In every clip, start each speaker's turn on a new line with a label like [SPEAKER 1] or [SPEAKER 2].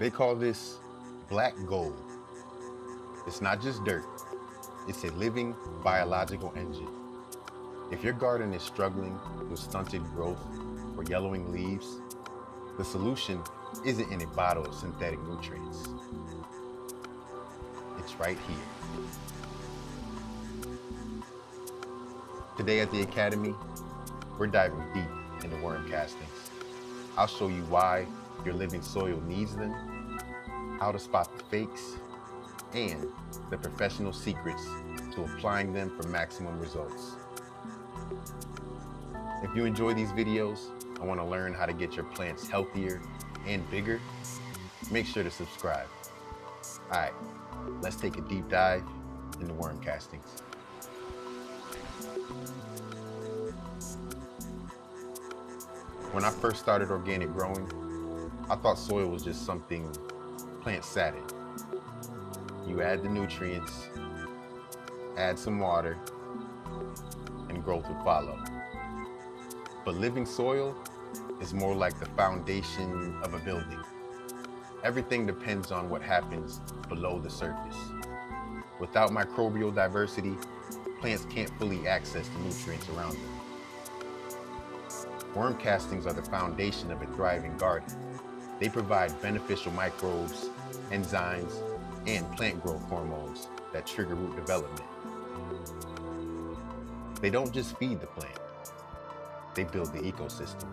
[SPEAKER 1] They call this black gold. It's not just dirt, it's a living biological engine. If your garden is struggling with stunted growth or yellowing leaves, the solution isn't in a bottle of synthetic nutrients. It's right here. Today at the Academy, we're diving deep into worm castings. I'll show you why your living soil needs them, how to spot the fakes, and the professional secrets to applying them for maximum results. If you enjoy these videos and want to learn how to get your plants healthier and bigger, make sure to subscribe. All right, let's take a deep dive into worm castings. When I first started organic growing, I thought soil was just something plants sat in. You add the nutrients, add some water, and growth would follow. But living soil is more like the foundation of a building. Everything depends on what happens below the surface. Without microbial diversity, plants can't fully access the nutrients around them. Worm castings are the foundation of a thriving garden. They provide beneficial microbes, enzymes, and plant growth hormones that trigger root development. They don't just feed the plant, they build the ecosystem.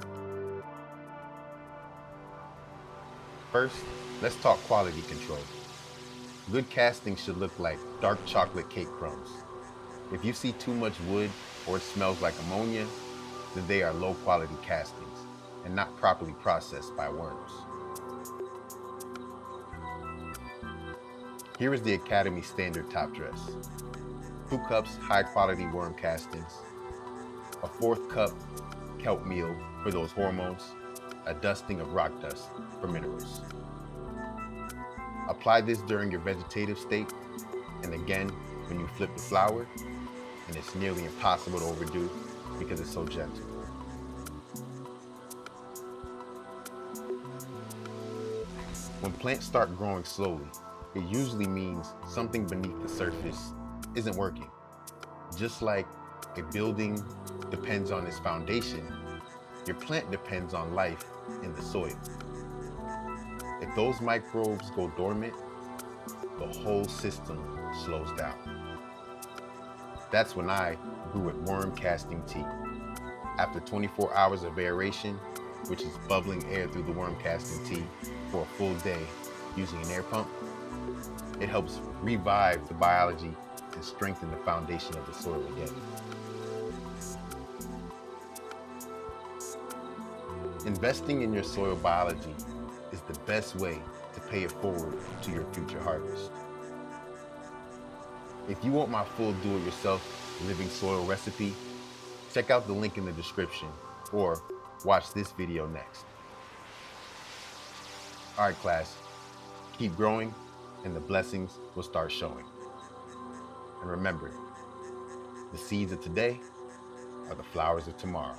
[SPEAKER 1] First, let's talk quality control. Good castings should look like dark chocolate cake crumbs. If you see too much wood or it smells like ammonia, then they are low quality castings and not properly processed by worms. Here is the Academy standard top dress. 2 cups high quality worm castings, a 1/4 cup kelp meal for those hormones, a dusting of rock dust for minerals. Apply this during your vegetative state and again when you flip the flower, and it's nearly impossible to overdo because it's so gentle. When plants start growing slowly, it usually means something beneath the surface isn't working. Just like a building depends on its foundation, your plant depends on life in the soil. If those microbes go dormant, the whole system slows down. That's when I grew a worm casting tea. After 24 hours of aeration, which is bubbling air through the worm casting tea for a full day using an air pump, it helps revive the biology and strengthen the foundation of the soil again. Investing in your soil biology is the best way to pay it forward to your future harvest. If you want my full do-it-yourself living soil recipe, check out the link in the description or watch this video next. All right, class, keep growing and the blessings will start showing. And remember, the seeds of today are the flowers of tomorrow.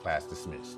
[SPEAKER 1] Class dismissed.